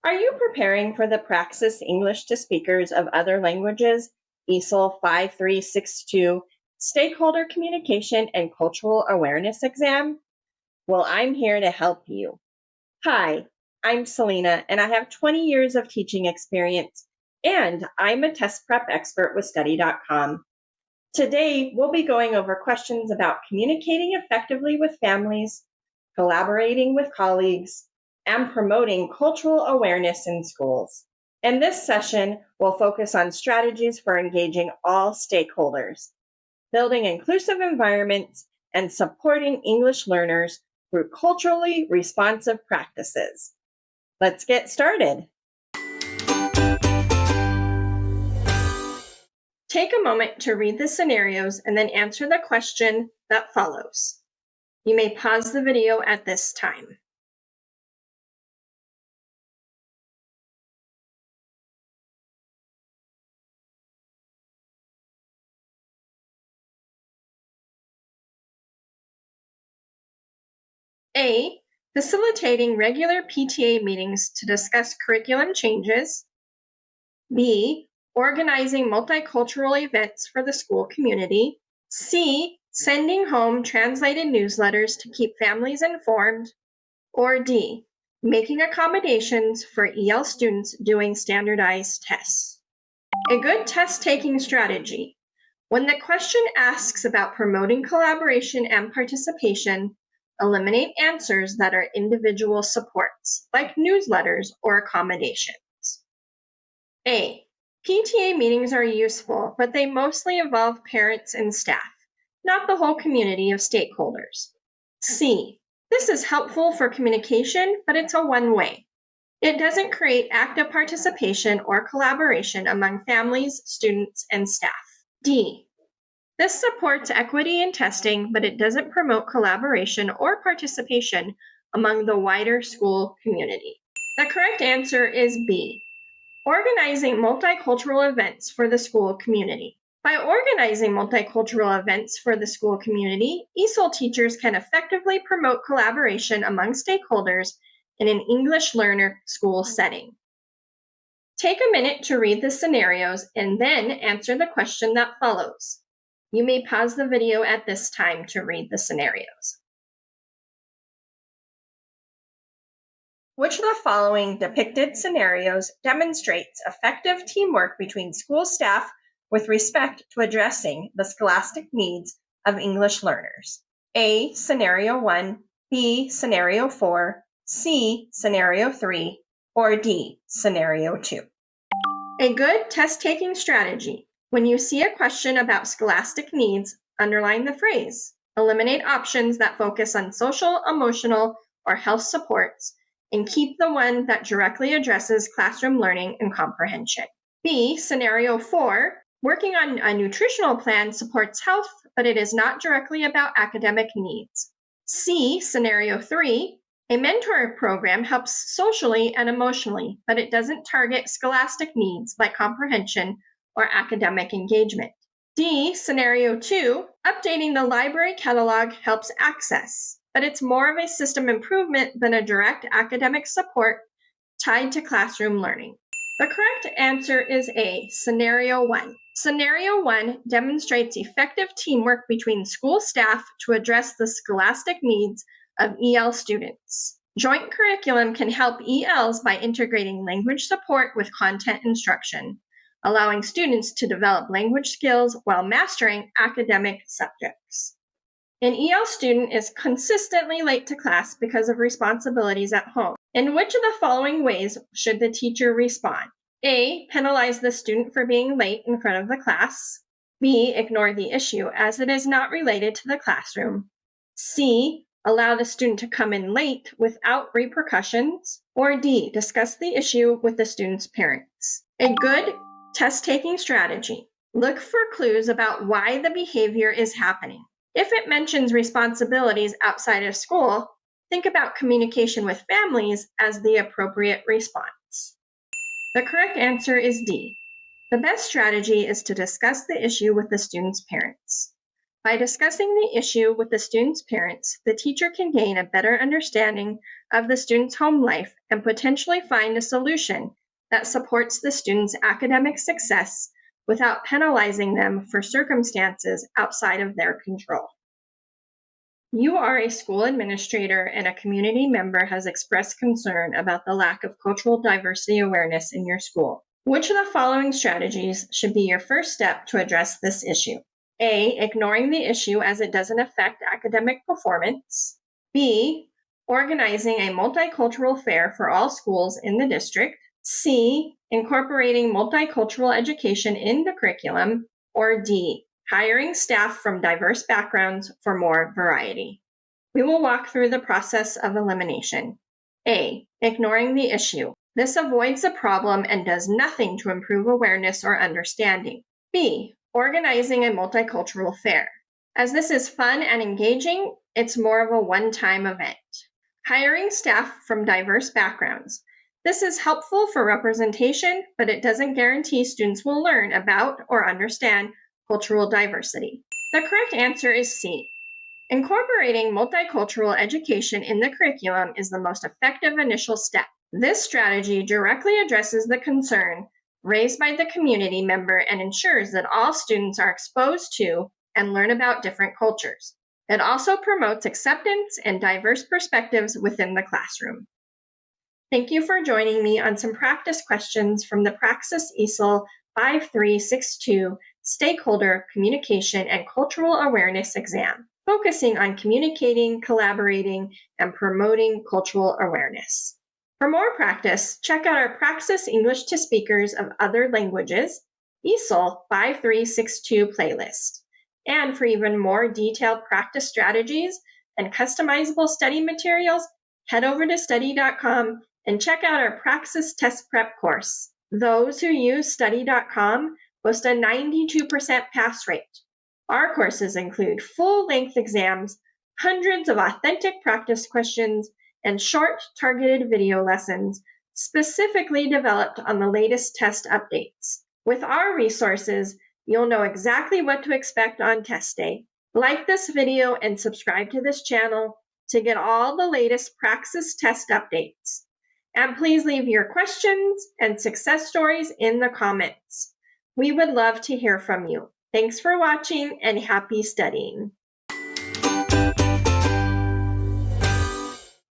Are you preparing for the Praxis English to Speakers of Other Languages ESOL 5362 Stakeholder Communication and Cultural Awareness exam? Well, I'm here to help you. Hi, I'm Selena, and I have 20 years of teaching experience, and I'm a test prep expert with Study.com. Today, we'll be going over questions about communicating effectively with families, collaborating with colleagues, and promoting cultural awareness in schools. In this session, we'll focus on strategies for engaging all stakeholders, building inclusive environments, and supporting English learners through culturally responsive practices. Let's get started. Take a moment to read the scenarios and then answer the question that follows. You may pause the video at this time. A. Facilitating regular PTA meetings to discuss curriculum changes. B. Organizing multicultural events for the school community. C. Sending home translated newsletters to keep families informed. Or D. Making accommodations for EL students doing standardized tests. A good test-taking strategy. When the question asks about promoting collaboration and participation, eliminate answers that are individual supports, like newsletters or accommodations. A. PTA meetings are useful, but they mostly involve parents and staff, not the whole community of stakeholders. C. This is helpful for communication, but it's a one-way. It doesn't create active participation or collaboration among families, students, and staff. D. This supports equity in testing, but it doesn't promote collaboration or participation among the wider school community. The correct answer is B. Organizing multicultural events for the school community. By organizing multicultural events for the school community, ESOL teachers can effectively promote collaboration among stakeholders in an English learner school setting. Take a minute to read the scenarios and then answer the question that follows. You may pause the video at this time to read the scenarios. Which of the following depicted scenarios demonstrates effective teamwork between school staff with respect to addressing the scholastic needs of English learners? A. Scenario 1, B. Scenario 4, C. Scenario 3, or D. Scenario 2. A good test-taking strategy. When you see a question about scholastic needs, underline the phrase. Eliminate options that focus on social, emotional, or health supports, and keep the one that directly addresses classroom learning and comprehension. B. Scenario 4. Working on a nutritional plan supports health, but it is not directly about academic needs. C. Scenario 3. A mentor program helps socially and emotionally, but it doesn't target scholastic needs like comprehension or academic engagement. D. Scenario 2. Updating the library catalog helps access, but it's more of a system improvement than a direct academic support tied to classroom learning. The correct answer is A. Scenario 1. Scenario 1 demonstrates effective teamwork between school staff to address the scholastic needs of EL students. Joint curriculum can help ELs by integrating language support with content instruction, allowing students to develop language skills while mastering academic subjects. An EL student is consistently late to class because of responsibilities at home. In which of the following ways should the teacher respond? A. Penalize the student for being late in front of the class. B. Ignore the issue as it is not related to the classroom. C. Allow the student to come in late without repercussions. Or D. Discuss the issue with the student's parents. A good test-taking strategy. Look for clues about why the behavior is happening. If it mentions responsibilities outside of school, think about communication with families as the appropriate response. The correct answer is D. The best strategy is to discuss the issue with the student's parents. By discussing the issue with the student's parents, the teacher can gain a better understanding of the student's home life and potentially find a solution that supports the student's academic success without penalizing them for circumstances outside of their control. You are a school administrator and a community member has expressed concern about the lack of cultural diversity awareness in your school. Which of the following strategies should be your first step to address this issue? A, ignoring the issue as it doesn't affect academic performance. B, organizing a multicultural fair for all schools in the district. C, incorporating multicultural education in the curriculum. Or D, hiring staff from diverse backgrounds for more variety. We will walk through the process of elimination. A, ignoring the issue. This avoids the problem and does nothing to improve awareness or understanding. B, organizing a multicultural fair. As this is fun and engaging, it's more of a one-time event. Hiring staff from diverse backgrounds. This is helpful for representation, but it doesn't guarantee students will learn about or understand cultural diversity. The correct answer is C. Incorporating multicultural education in the curriculum is the most effective initial step. This strategy directly addresses the concern raised by the community member and ensures that all students are exposed to and learn about different cultures. It also promotes acceptance and diverse perspectives within the classroom. Thank you for joining me on some practice questions from the Praxis ESOL 5362 Stakeholder Communication and Cultural Awareness exam, focusing on communicating, collaborating, and promoting cultural awareness. For more practice, check out our Praxis English to Speakers of Other Languages, ESOL 5362 playlist. And for even more detailed practice strategies and customizable study materials, head over to study.com and check out our Praxis Test Prep course. Those who use study.com boast a 92% pass rate. Our courses include full-length exams, hundreds of authentic practice questions, and short, targeted video lessons specifically developed on the latest test updates. With our resources, you'll know exactly what to expect on test day. Like this video and subscribe to this channel to get all the latest Praxis test updates. And please leave your questions and success stories in the comments. We would love to hear from you. Thanks for watching and happy studying.